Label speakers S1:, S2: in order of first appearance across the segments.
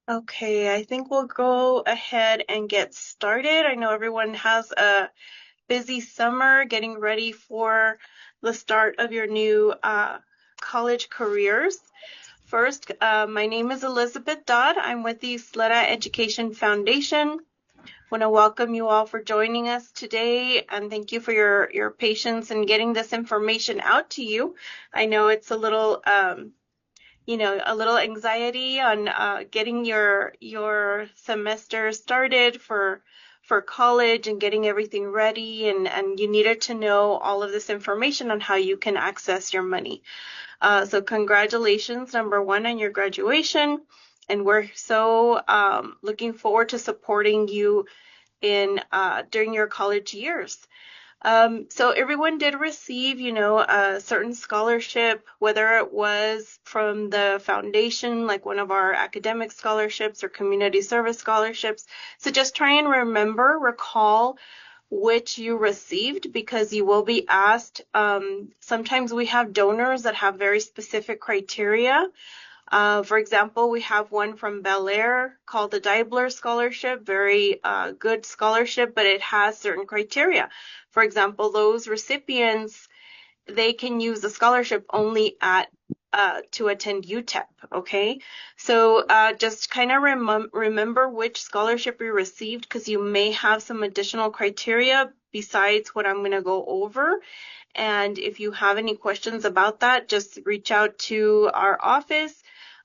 S1: Okay, I think we'll go ahead and get started. I know everyone has a busy summer getting ready for the start of your new college careers. First, my name is Elizabeth Dodd. I'm with the SLETA Education Foundation. Want to welcome you all for joining us today, and thank you for your patience in getting this information out to you. I know it's a little a little anxiety on getting your semester started for college and getting everything ready, and you needed to know all of this information on how you can access your money. So congratulations, number one, on your graduation, and we're so looking forward to supporting you in during your college years. So everyone did receive, a certain scholarship, whether it was from the foundation, like one of our academic scholarships or community service scholarships. So just try and recall which you received, because you will be asked. Sometimes we have donors that have very specific criteria. For example, we have one from Bel Air called the Deibler Scholarship, very good scholarship, but it has certain criteria. For example, those recipients, they can use the scholarship only to attend UTEP, okay? So just kind of remember which scholarship you received, because you may have some additional criteria besides what I'm going to go over. And if you have any questions about that, just reach out to our office.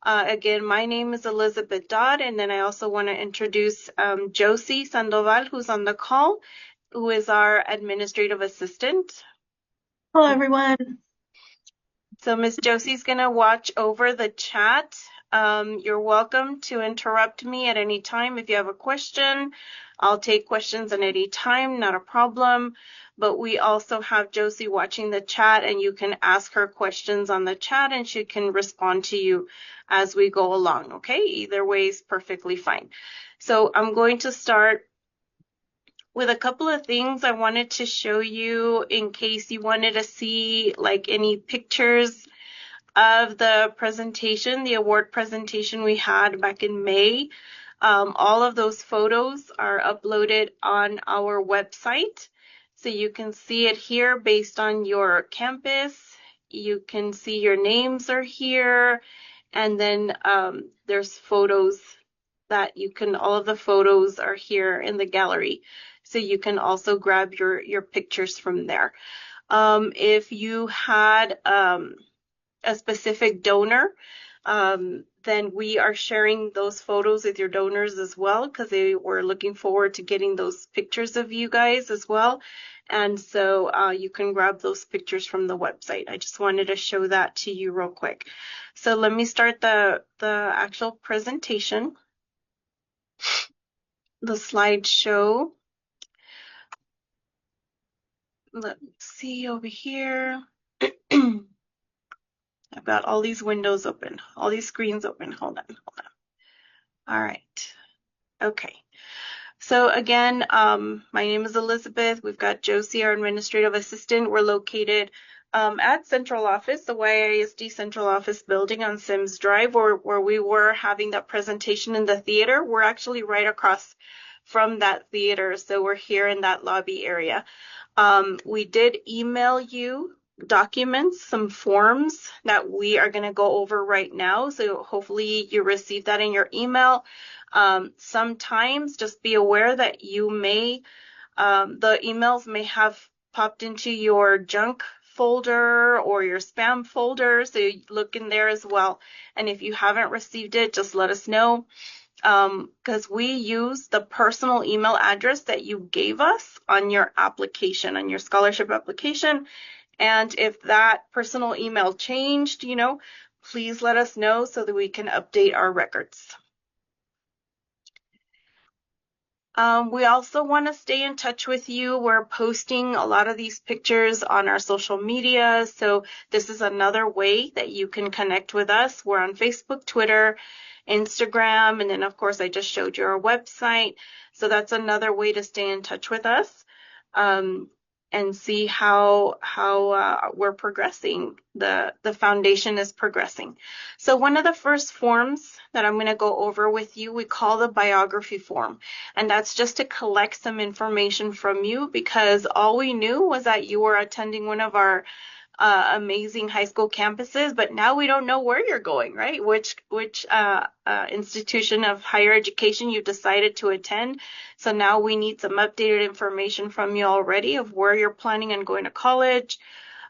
S1: Again, my name is Elizabeth Dodd, and then I also want to introduce Josie Sandoval, who's on the call, who is our administrative assistant.
S2: Hello, everyone.
S1: So Miss Josie's going to watch over the chat. You're welcome to interrupt me at any time if you have a question. I'll take questions at any time, not a problem. But we also have Josie watching the chat, and you can ask her questions on the chat, and she can respond to you as we go along, okay? Either way is perfectly fine. So I'm going to start with a couple of things I wanted to show you in case you wanted to see like any pictures of the presentation, the award presentation we had back in May. All of those photos are uploaded on our website. So you can see it here based on your campus. You can see your names are here. And then there's photos that all of the photos are here in the gallery. So you can also grab your pictures from there. If you had a specific donor, then we are sharing those photos with your donors as well, because they were looking forward to getting those pictures of you guys as well. And so you can grab those pictures from the website. I just wanted to show that to you real quick. So let me start the actual presentation, the slideshow. Let's see over here. I've got all these windows open, all these screens open. Hold on. All right. Okay. So again, my name is Elizabeth. We've got Josie, our administrative assistant. We're located at Central Office, the YISD Central Office building on Sims Drive, where we were having that presentation in the theater. We're actually right across from that theater, so we're here in that lobby area. We did email you documents, some forms that we are going to go over right now. So hopefully you received that in your email. Sometimes just be aware that the emails may have popped into your junk folder or your spam folder. So you look in there as well. And if you haven't received it, just let us know. Because we use the personal email address that you gave us on your application, on your scholarship application. And if that personal email changed, please let us know so that we can update our records. We also want to stay in touch with you. We're posting a lot of these pictures on our social media. So this is another way that you can connect with us. We're on Facebook, Twitter, Instagram, and then of course I just showed you our website. So that's another way to stay in touch with us. and see how we're progressing. The foundation is progressing. So one of the first forms that I'm going to go over with you, we call the biography form. And that's just to collect some information from you because all we knew was that you were attending one of our amazing high school campuses, but now we don't know where you're going, right? Which institution of higher education you decided to attend. So now we need some updated information from you already of where you're planning on going to college.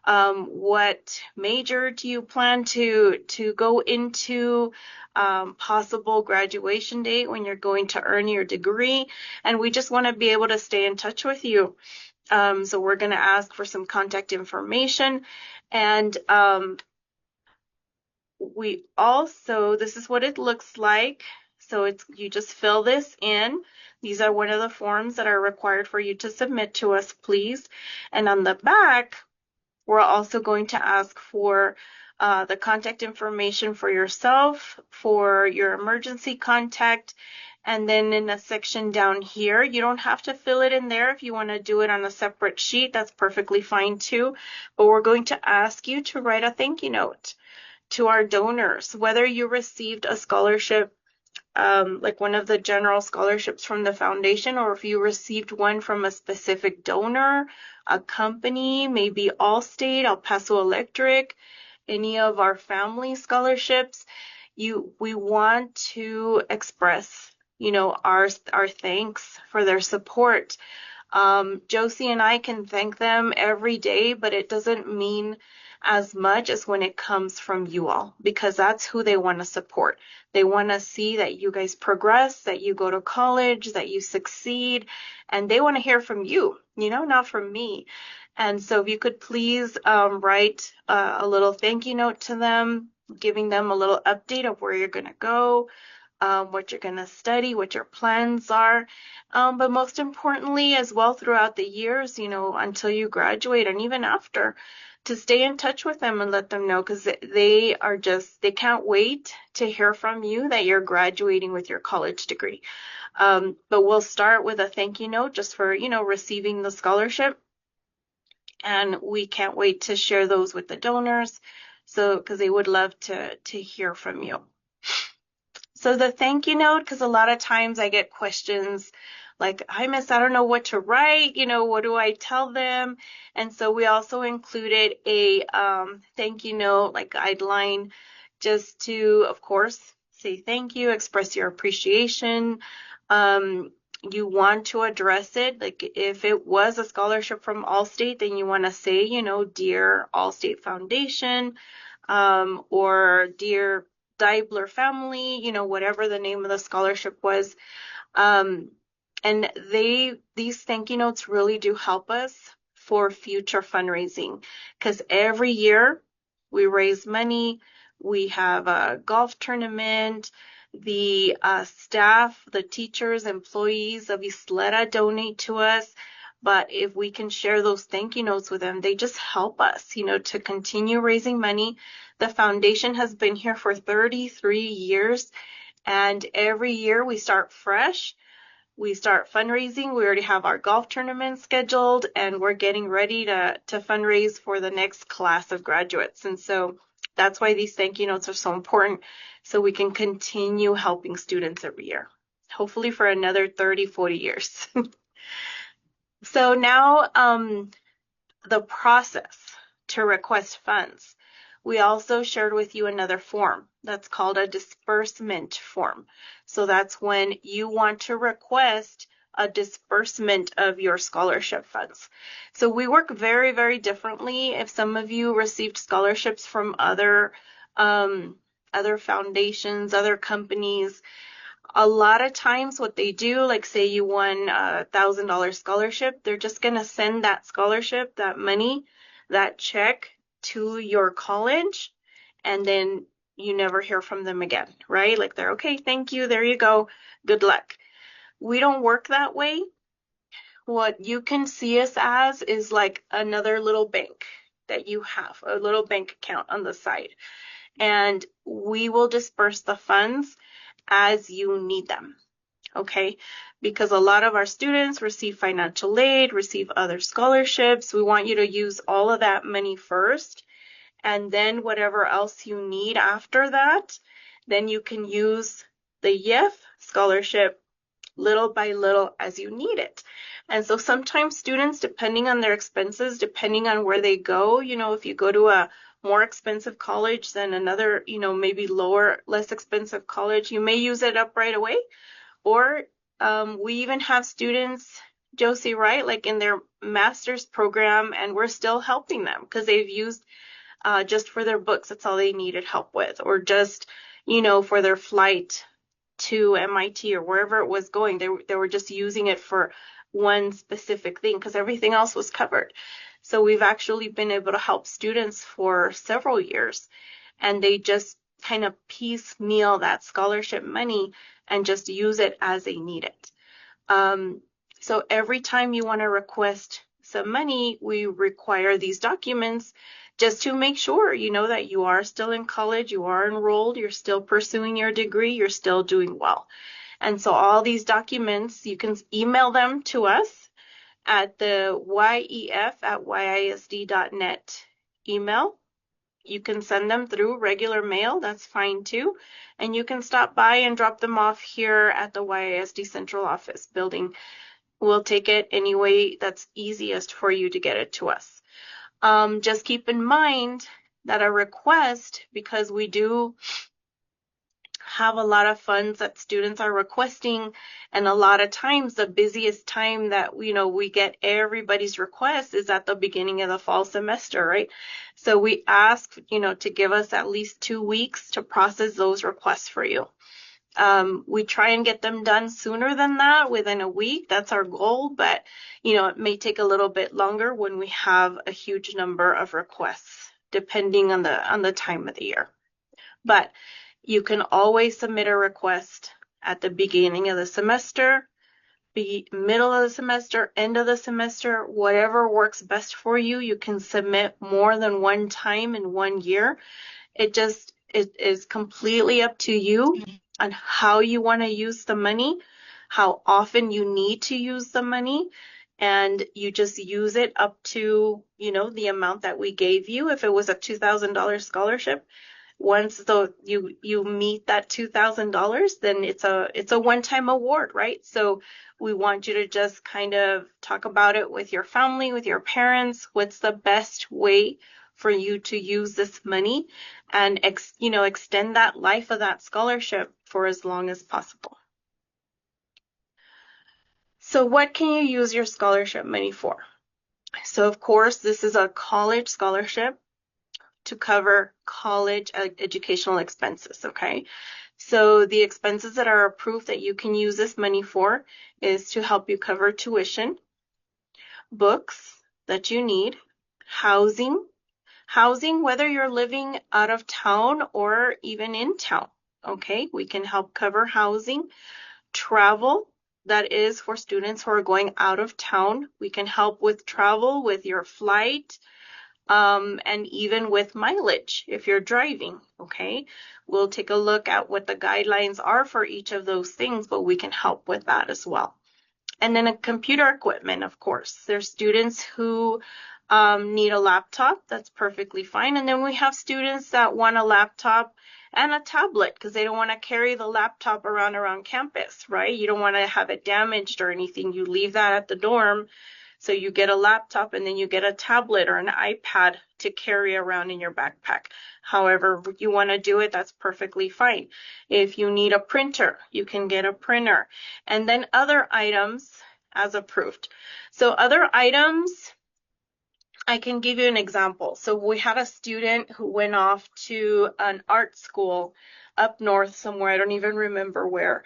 S1: What major do you plan to go into? Possible graduation date when you're going to earn your degree, and we just want to be able to stay in touch with you. So we're going to ask for some contact information. And we also, this is what it looks like. So you just fill this in. These are one of the forms that are required for you to submit to us, please. And on the back, we're also going to ask for the contact information for yourself, for your emergency contact, and then in a section down here, you don't have to fill it in there. If you want to do it on a separate sheet, that's perfectly fine too. But we're going to ask you to write a thank you note to our donors, whether you received a scholarship like one of the general scholarships from the foundation, or if you received one from a specific donor, a company, maybe Allstate, El Paso Electric, any of our family scholarships, we want to express, our thanks for their support. Josie and I can thank them every day, but it doesn't mean as much as when it comes from you all, because that's who they want to support. They want to see that you guys progress, that you go to college, that you succeed, and they want to hear from you, not from me. And so if you could please write a little thank you note to them, giving them a little update of where you're going to go, what you're going to study, what your plans are. But most importantly, as well throughout the years, until you graduate and even after, to stay in touch with them and let them know, because they can't wait to hear from you that you're graduating with your college degree. But we'll start with a thank you note just for, receiving the scholarship. And we can't wait to share those with the donors. So, because they would love to hear from you. So the thank you note, because a lot of times I get questions like, hi, Miss, I don't know what to write, what do I tell them? And so we also included a thank you note, like guideline, just to, of course, say thank you, express your appreciation. You want to address it, like if it was a scholarship from Allstate, then you want to say, dear Allstate Foundation, or dear Diebler family, whatever the name of the scholarship was. And these thank you notes really do help us for future fundraising, because every year we raise money. We have a golf tournament. The staff, the teachers, employees of Isleta donate to us. But if we can share those thank you notes with them, they just help us, to continue raising money. The foundation has been here for 33 years, and every year we start fresh. We start fundraising. We already have our golf tournament scheduled, and we're getting ready to fundraise for the next class of graduates. And so that's why these thank you notes are so important, so we can continue helping students every year, hopefully for another 30, 40 years. So now the process to request funds. We also shared with you another form that's called a disbursement form. So that's when you want to request a disbursement of your scholarship funds. So we work very, very differently. If some of you received scholarships from other foundations, other companies, a lot of times what they do, like say you won a $1,000 scholarship, they're just going to send that scholarship, that money, that check to your college, and then you never hear from them again, right? Like they're okay, thank you, there you go, good luck. We don't work that way. What you can see us as is like another little bank that you have, a little bank account on the side, and we will disperse the funds as you need them. okay? Because a lot of our students receive financial aid, receive other scholarships. We want you to use all of that money first, and then whatever else you need after that, then you can use the YEF scholarship little by little as you need it. And so sometimes students, depending on their expenses, depending on where they go, if you go to a more expensive college than another, maybe lower, less expensive college, you may use it up right away. Or we even have students, Josie, right, like in their master's program, and we're still helping them because they've used just for their books, that's all they needed help with, or just, for their flight to MIT or wherever it was going. They were just using it for one specific thing because everything else was covered. So we've actually been able to help students for several years, and they just kind of piecemeal that scholarship money and just use it as they need it. So every time you want to request some money, we require these documents just to make sure, that you are still in college, you are enrolled, you're still pursuing your degree, you're still doing well. And so all these documents, you can email them to us at the yef@yisd.net email. You can send them through regular mail, that's fine too. And you can stop by and drop them off here at the YISD Central Office building. We'll take it any way that's easiest for you to get it to us. Just keep in mind that a request, because we do have a lot of funds that students are requesting, and a lot of times the busiest time that we get everybody's request is at the beginning of the fall semester, right? So we ask to give us at least 2 weeks to process those requests for you. We try and get them done sooner than that, within a week. That's our goal, but it may take a little bit longer when we have a huge number of requests, depending on the time of the year. But you can always submit a request at the beginning of the semester, middle of the semester, end of the semester, whatever works best for you. You can submit more than one time in 1 year. It is completely up to you on how you want to use the money, how often you need to use the money, and you just use it up to, the amount that we gave you. If it was a $2,000 scholarship, once you meet that $2,000, then it's a one-time award, right? So we want you to just kind of talk about it with your family, with your parents. What's the best way for you to use this money and extend that life of that scholarship for as long as possible. So what can you use your scholarship money for? So of course, this is a college scholarship to cover college educational expenses, okay? So the expenses that are approved that you can use this money for is to help you cover tuition, books that you need, housing, whether you're living out of town or even in town, okay? We can help cover housing, travel, that is for students who are going out of town. We can help with travel, with your flight, and even with mileage if you're driving, okay? We'll take a look at what the guidelines are for each of those things, but we can help with that as well. And then a computer equipment, of course. There's students who need a laptop. That's perfectly fine. And then we have students that want a laptop and a tablet because they don't want to carry the laptop around campus, right? You don't want to have it damaged or anything. You leave that at the dorm. So you get a laptop and then you get a tablet or an iPad to carry around in your backpack. However you want to do it, that's perfectly fine. If you need a printer, you can get a printer. And then other items as approved. So other items, I can give you an example. So we had a student who went off to an art school up north somewhere. I don't even remember where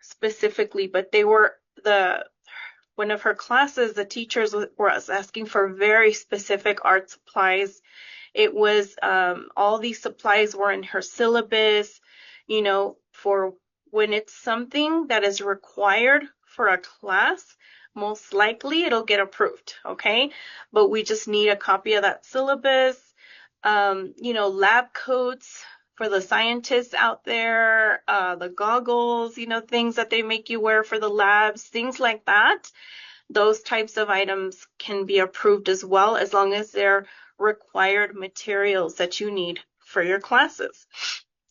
S1: specifically, but one of her classes, the teachers were asking for very specific art supplies. It was all these supplies were in her syllabus, for when it's something that is required for a class, most likely it'll get approved, okay? But we just need a copy of that syllabus, lab coats for the scientists out there, the goggles, things that they make you wear for the labs, things like that. Those types of items can be approved as well, as long as they're required materials that you need for your classes.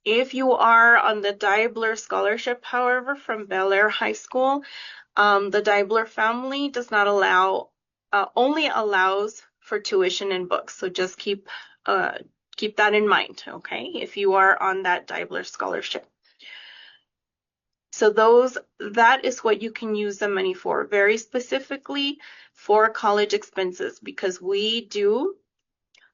S1: If you are on the Diebler Scholarship, however, from Bel Air High School, the Diebler family does not allow, only allows for tuition and books. So just keep that in mind, okay? If you are on that Diebler scholarship. So that is what you can use the money for, very specifically for college expenses, because we do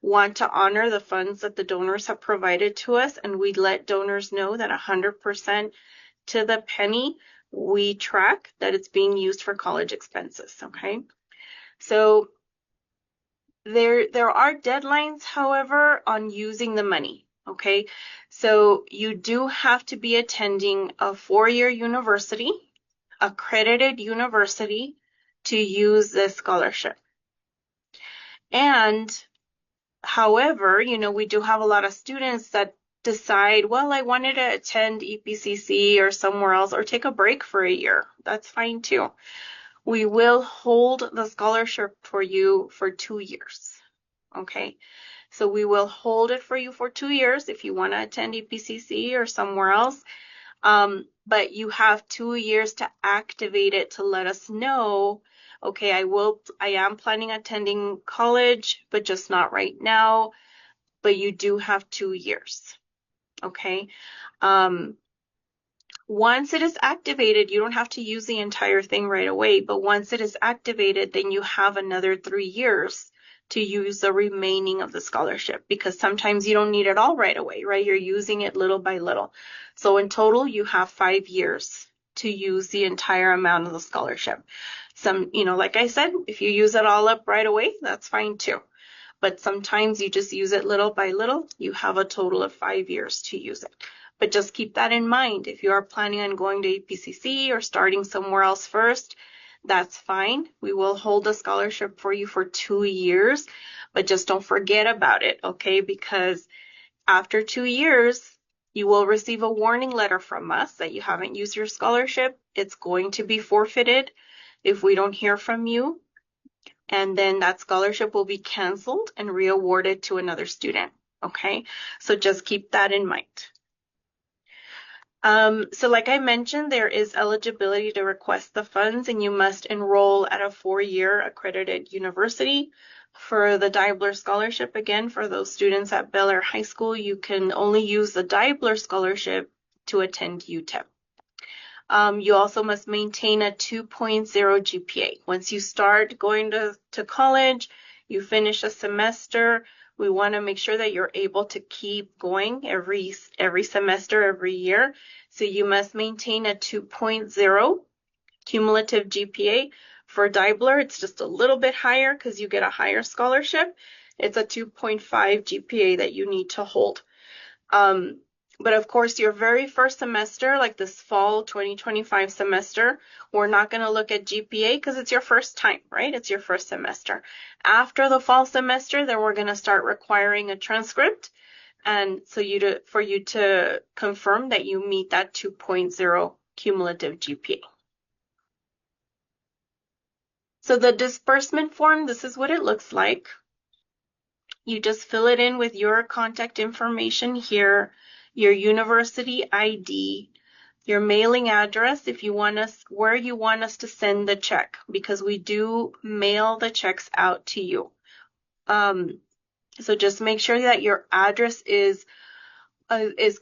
S1: want to honor the funds that the donors have provided to us, and we let donors know that 100% to the penny we track that it's being used for college expenses, okay? So there are deadlines, however, on using the money, okay? So you do have to be attending a 4-year university, accredited university, to use this scholarship. And however, we do have a lot of students that decide, well, I wanted to attend EPCC or somewhere else or take a break for a year. That's fine too. We will hold the scholarship for you for 2 years. Okay, so we will hold it for you for 2 years if you want to attend EPCC or somewhere else. But you have 2 years to activate it to let us know, okay, I am planning on attending college, but just not right now. But you do have 2 years. Okay. Once it is activated, you don't have to use the entire thing right away, but once it is activated, then you have another 3 years to use the remaining of the scholarship, because sometimes you don't need it all right away, right? You're using it little by little. So in total, you have 5 years to use the entire amount of the scholarship. Like I said, if you use it all up right away, that's fine too. But sometimes you just use it little by little. You have a total of 5 years to use it. But just keep that in mind. If you are planning on going to EPCC or starting somewhere else first, that's fine. We will hold a scholarship for you for 2 years, but just don't forget about it, okay? Because after 2 years, you will receive a warning letter from us that you haven't used your scholarship. It's going to be forfeited if we don't hear from you. And then that scholarship will be canceled and reawarded to another student, okay? So just keep that in mind. So like I mentioned, there is eligibility to request the funds, and you must enroll at a 4-year accredited university. For the Diebler Scholarship, again, for those students at Bel Air High School, you can only use the Diebler Scholarship to attend UTEP. You also must maintain a 2.0 GPA. Once you start going to college, you finish a semester, we want to make sure that you're able to keep going every semester, every year. So you must maintain a 2.0 cumulative GPA. For Diebler, it's just a little bit higher because you get a higher scholarship. It's a 2.5 GPA that you need to hold. But of course, your very first semester, like this fall 2025 semester, we're not going to look at GPA because it's your first time, right? It's your first semester. After the fall semester, then we're going to start requiring a transcript, and so for you to confirm that you meet that 2.0 cumulative GPA. So the disbursement form, this is what it looks like. You just fill it in with your contact information here, your university ID, your mailing address, if you want us, where you want us to send the check, because we do mail the checks out to you. So just make sure that your address is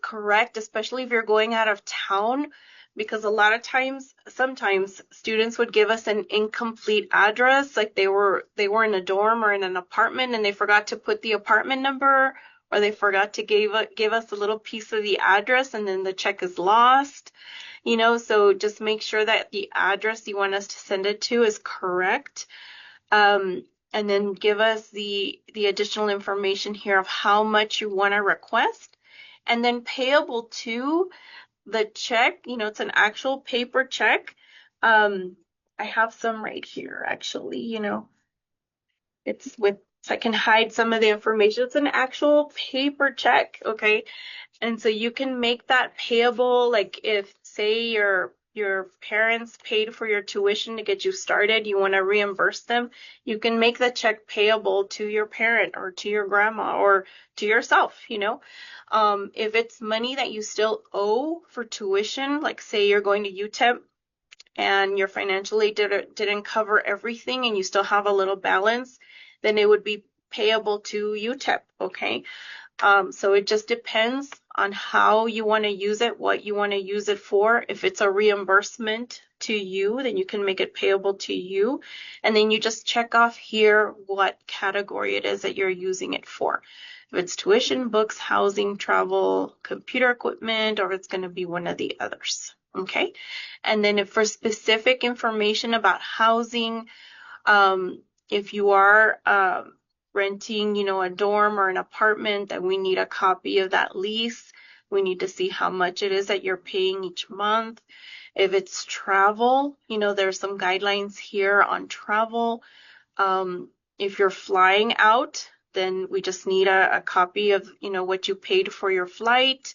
S1: correct, especially if you're going out of town, because a lot of times, sometimes students would give us an incomplete address, like they were in a dorm or in an apartment and they forgot to put the apartment number, or they forgot to give us a little piece of the address, and then the check is lost. So just make sure that the address you want us to send it to is correct. And then give us the additional information here of how much you want to request. And then payable to the check, it's an actual paper check. I have some right here, actually, it's with So I can hide some of the information. It's an actual paper check, okay? And so you can make that payable, like if, say, your parents paid for your tuition to get you started, you want to reimburse them, you can make the check payable to your parent or to your grandma or to yourself, you know. If it's money that you still owe for tuition, like say you're going to UTEP and your financial aid didn't cover everything and you still have a little balance, then it would be payable to UTEP, okay? So it just depends on how you want to use it, what you want to use it for. If it's a reimbursement to you, then you can make it payable to you. And then you just check off here what category it is that you're using it for. If it's tuition, books, housing, travel, computer equipment, or it's going to be one of the others. Okay. And then if for specific information about housing, if you are renting, a dorm or an apartment, then we need a copy of that lease. We need to see how much it is that you're paying each month. If it's travel, there's some guidelines here on travel. If you're flying out, then we just need a copy of, what you paid for your flight.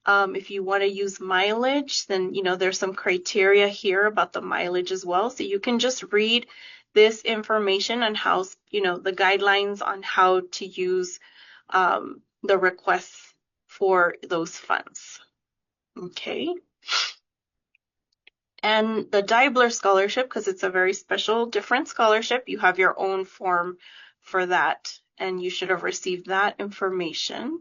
S1: If you want to use mileage, then, there's some criteria here about the mileage as well. So you can just read this information on how, the guidelines on how to use the requests for those funds. Okay. And the Dibler Scholarship, because it's a very special, different scholarship, you have your own form for that, and you should have received that information.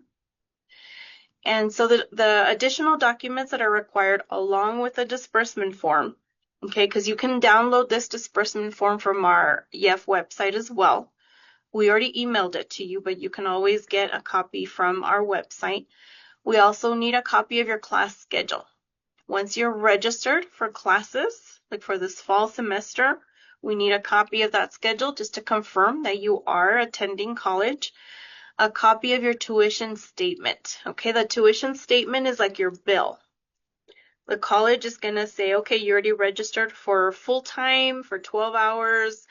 S1: And so the additional documents that are required along with the disbursement form, okay, because you can download this disbursement form from our YEF website as well. We already emailed it to you, but you can always get a copy from our website. We also need a copy of your class schedule. Once you're registered for classes, like for this fall semester, we need a copy of that schedule just to confirm that you are attending college. A copy of your tuition statement. Okay, the tuition statement is like your bill. The college is going to say, okay, you already registered for full time for 12 hours.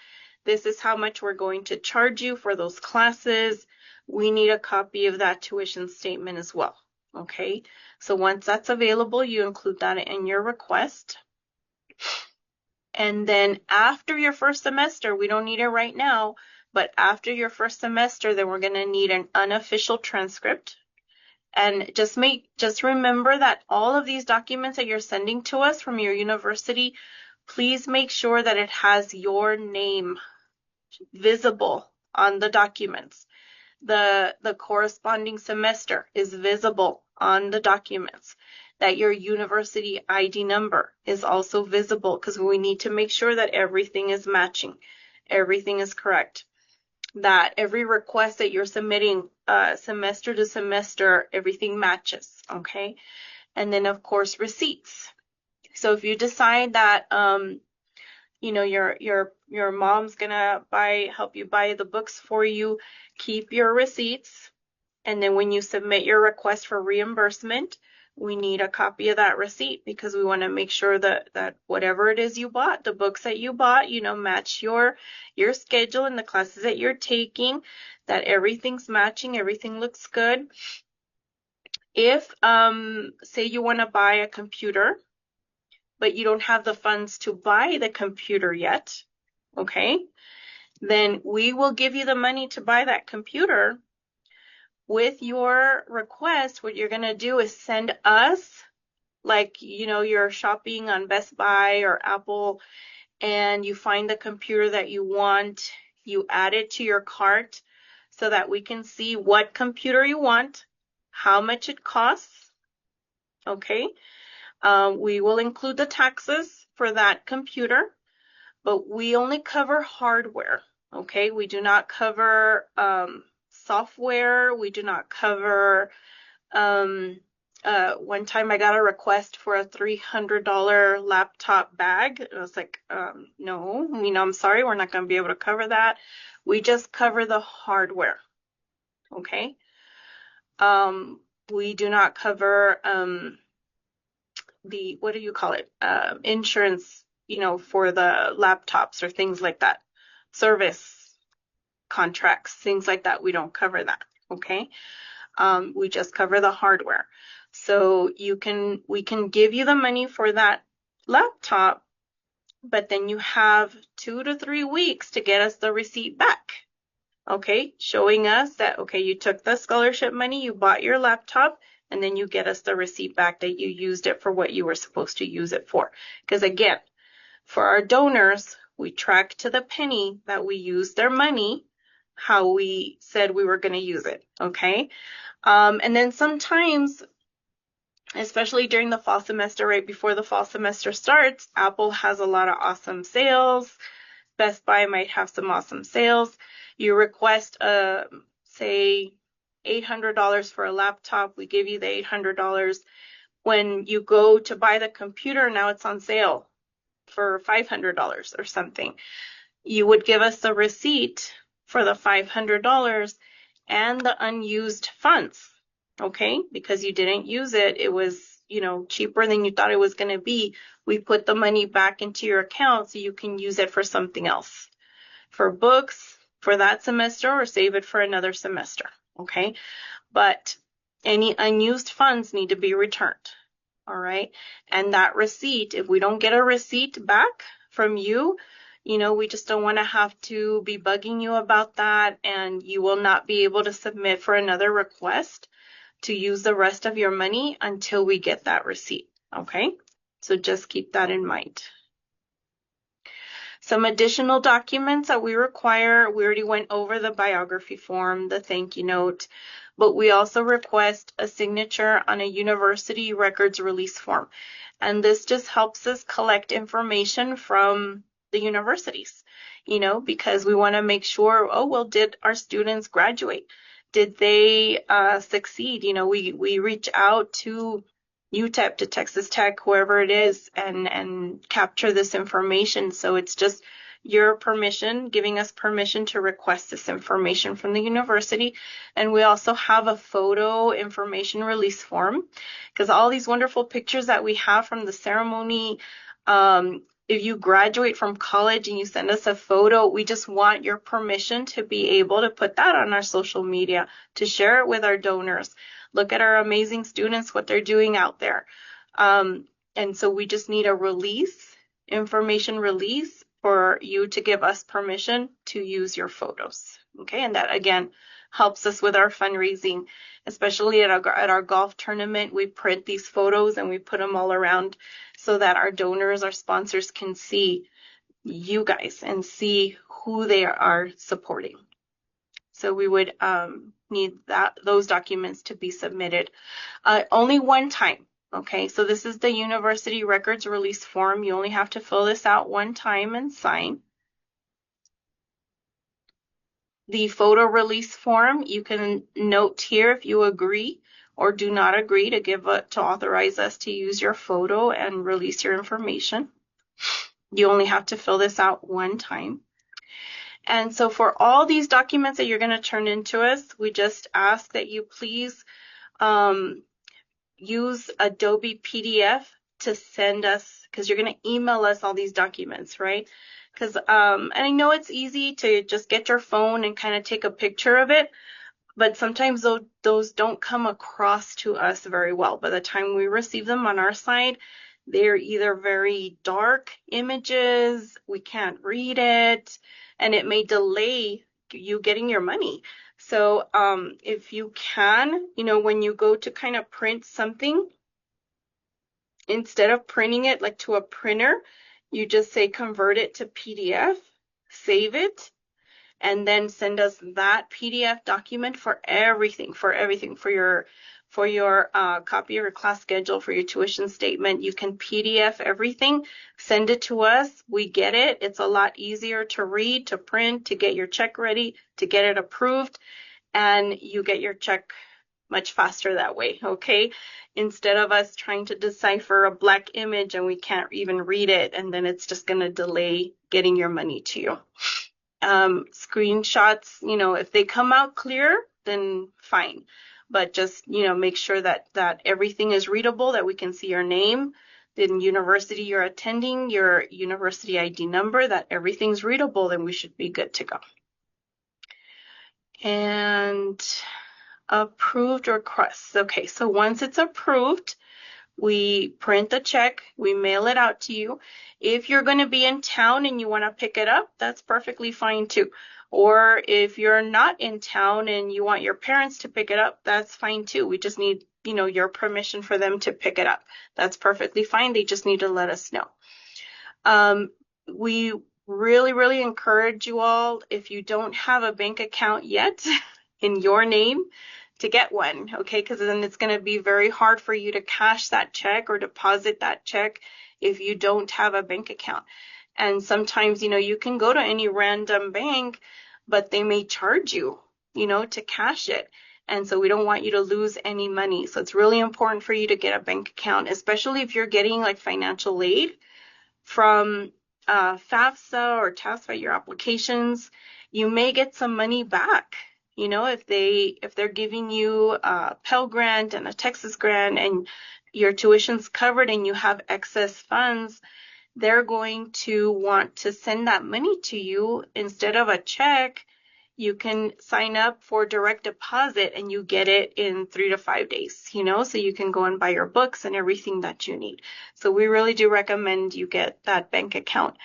S1: This is how much we're going to charge you for those classes. We need a copy of that tuition statement as well. Okay, so once that's available, you include that in your request. And then after your first semester, we don't need it right now, but after your first semester, then we're going to need an unofficial transcript. And just remember that all of these documents that you're sending to us from your university, please make sure that it has your name visible on the documents. The corresponding semester is visible on the documents. That your university ID number is also visible because we need to make sure that everything is matching. Everything is correct. That every request that you're submitting semester to semester, everything matches, okay? And then, of course, receipts. So if you decide that, your mom's gonna help you buy the books for you, keep your receipts. And then when you submit your request for reimbursement, we need a copy of that receipt because we want to make sure that whatever it is you bought, the books that you bought, match your schedule and the classes that you're taking, that everything's matching, everything looks good. If, say you want to buy a computer, but you don't have the funds to buy the computer yet, okay, then we will give you the money to buy that computer. With your request, what you're going to do is send us, like, you're shopping on Best Buy or Apple, and you find the computer that you want, you add it to your cart so that we can see what computer you want, how much it costs, okay? We will include the taxes for that computer, but we only cover hardware, okay? We do not cover software. We do not cover, one time I got a request for a $300 laptop bag. I was like, no, I'm sorry, we're not going to be able to cover that. We just cover the hardware, okay? We do not cover what do you call it? Insurance, for the laptops or things like that. Service contracts, things like that. We don't cover that, okay? We just cover the hardware. So we can give you the money for that laptop, but then you have 2 to 3 weeks to get us the receipt back. Okay, showing us that, okay, you took the scholarship money, you bought your laptop, and then you get us the receipt back that you used it for what you were supposed to use it for. Because again, for our donors, we track to the penny that we used their money, how we said we were going to use it. Okay. And then sometimes, especially during the fall semester, right before the fall semester starts, Apple has a lot of awesome sales. Best Buy might have some awesome sales. You request, say, $800 for a laptop. We give you the $800. When you go to buy the computer, now it's on sale for $500 or something. You would give us the receipt for the $500 and the unused funds, okay? Because you didn't use it, it was, cheaper than you thought it was going to be. We put the money back into your account so you can use it for something else, for books, for that semester, or save it for another semester, okay? But any unused funds need to be returned, all right? And that receipt, if we don't get a receipt back from you, we just don't want to have to be bugging you about that, and you will not be able to submit for another request to use the rest of your money until we get that receipt, okay? So just keep that in mind. Some additional documents that we require, we already went over the biography form, the thank you note, but we also request a signature on a university records release form. And this just helps us collect information from the universities, because we want to make sure, did our students graduate? Did they succeed? We reach out to UTEP, to Texas Tech, whoever it is, and capture this information. So it's just your permission, giving us permission to request this information from the university. And we also have a photo information release form, because all these wonderful pictures that we have from the ceremony, if you graduate from college and you send us a photo, we just want your permission to be able to put that on our social media, to share it with our donors. Look at our amazing students, what they're doing out there. And so we just need a information release for you to give us permission to use your photos. Okay, and that again helps us with our fundraising, especially at our golf tournament. We print these photos and we put them all around so that our donors, our sponsors can see you guys and see who they are supporting. So we would need those documents to be submitted only one time. Okay, so this is the university records release form. You only have to fill this out one time and sign. The photo release form, you can note here if you agree or do not agree to authorize us to use your photo and release your information. You only have to fill this out one time. And so for all these documents that you're going to turn into us, we just ask that you please use Adobe PDF to send us, because you're going to email us all these documents, right? Because and I know it's easy to just get your phone and kind of take a picture of it, but sometimes those don't come across to us very well. By the time we receive them on our side, they're either very dark images, we can't read it, and it may delay you getting your money. So if you can, when you go to kind of print something, instead of printing it like to a printer, you just say convert it to PDF, save it, and then send us that PDF document for everything, for your copy of your class schedule, for your tuition statement. You can PDF everything, send it to us. We get it. It's a lot easier to read, to print, to get your check ready, to get it approved, and you get your check much faster that way, okay? Instead of us trying to decipher a black image and we can't even read it, and then it's just going to delay getting your money to you. Screenshots, if they come out clear, then fine. But just, make sure that everything is readable, that we can see your name, the university you're attending, your university ID number, that everything's readable, then we should be good to go. And approved requests. Okay, so once it's approved, we print the check, we mail it out to you. If you're going to be in town and you want to pick it up, that's perfectly fine too. Or if you're not in town and you want your parents to pick it up, that's fine too. We just need, your permission for them to pick it up. That's perfectly fine. They just need to let us know. We really, really encourage you all, if you don't have a bank account yet in your name, to get one, okay? Because then it's going to be very hard for you to cash that check or deposit that check if you don't have a bank account. And sometimes, you can go to any random bank, but they may charge you, to cash it. And so we don't want you to lose any money. So it's really important for you to get a bank account, especially if you're getting like financial aid from FAFSA or TASFA, your applications. You may get some money back. If they're giving you a Pell Grant and a Texas Grant and your tuition's covered and you have excess funds, they're going to want to send that money to you instead of a check. You can sign up for direct deposit and you get it in 3 to 5 days, so you can go and buy your books and everything that you need. So we really do recommend you get that bank account,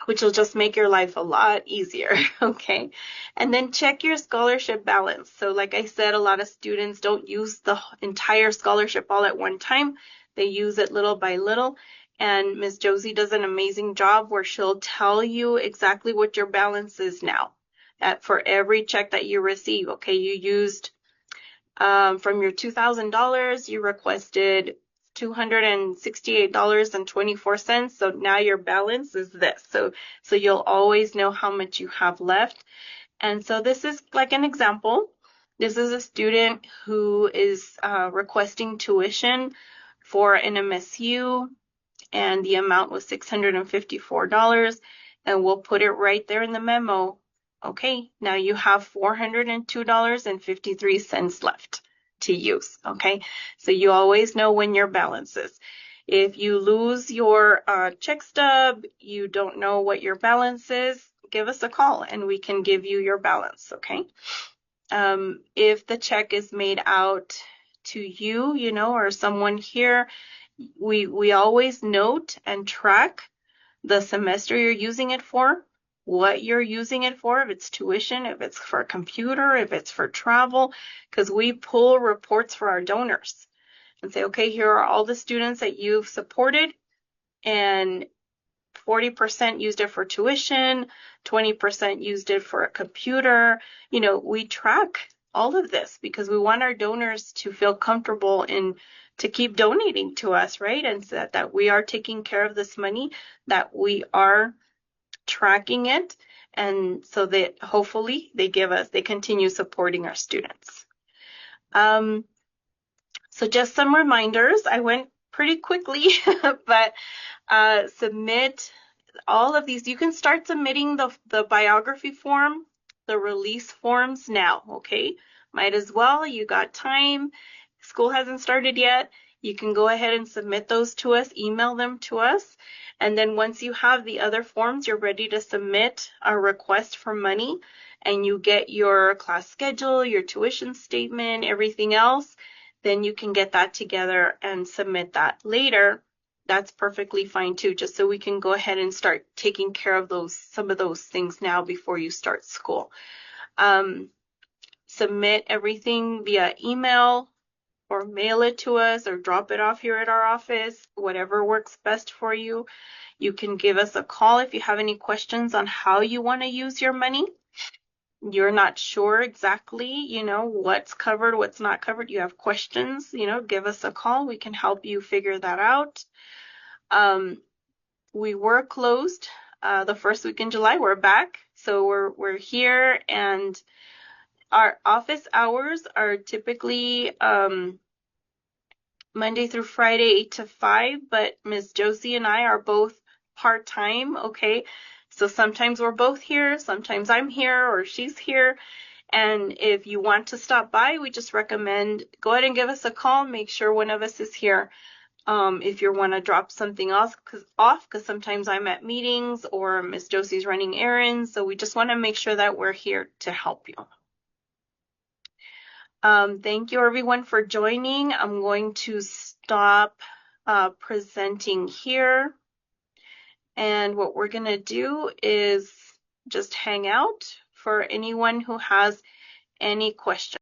S1: which will just make your life a lot easier, okay? And then check your scholarship balance. So like I said, a lot of students don't use the entire scholarship all at one time. They use it little by little. And Ms. Josie does an amazing job where she'll tell you exactly what your balance is now for every check that you receive. Okay, you used from your $2,000, you requested $268.24. So now your balance is this. So you'll always know how much you have left. And so this is like an example. This is a student who is requesting tuition for an MSU, and the amount was $654. And we'll put it right there in the memo. Okay, now you have $402.53 left to use. Okay, so you always know when your balance is. If you lose your check stub, you don't know what your balance is, give us a call and we can give you your balance. Okay, if the check is made out to you, or someone here, we always note and track the semester you're using it for, what you're using it for, if it's tuition, if it's for a computer, if it's for travel, because we pull reports for our donors and say, okay, here are all the students that you've supported, and 40% used it for tuition, 20% used it for a computer. We track all of this because we want our donors to feel comfortable to keep donating to us, right? And so that we are taking care of this money, that we are tracking it, and so that hopefully they continue supporting our students. So just some reminders. I went pretty quickly, but submit all of these. You can start submitting the biography form, the release forms now, okay? Might as well. You got time. School hasn't started yet. You can go ahead and submit those to us, email them to us. And then once you have the other forms, you're ready to submit a request for money, and you get your class schedule, your tuition statement, everything else, then you can get that together and submit that later. That's perfectly fine too, just so we can go ahead and start taking care of some of those things now before you start school. Submit everything via email or mail it to us or drop it off here at our office, whatever works best for you. You can give us a call if you have any questions on how you want to use your money. You're not sure exactly, what's covered, what's not covered. You have questions, give us a call. We can help you figure that out. We were closed the first week in July. We're back, so we're here, and our office hours are typically Monday through Friday, 8 to 5, but Ms. Josie and I are both part-time, okay? So sometimes we're both here, sometimes I'm here or she's here. And if you want to stop by, we just recommend go ahead and give us a call. Make sure one of us is here if you want to drop something off, because sometimes I'm at meetings or Miss Josie's running errands. So we just want to make sure that we're here to help you. Thank you everyone for joining. I'm going to stop presenting here. And what we're going to do is just hang out for anyone who has any questions.